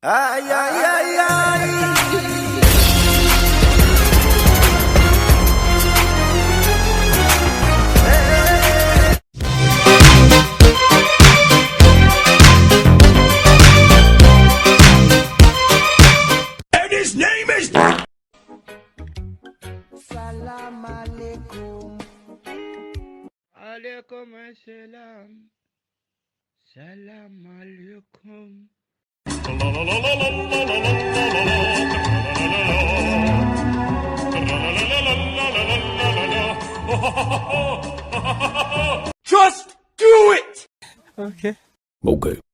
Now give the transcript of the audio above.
Ay, ay, ay, ay. And his name is Salam alaikum. Alaikum assalam. Salam alaikum. just do it. Okay. Okay.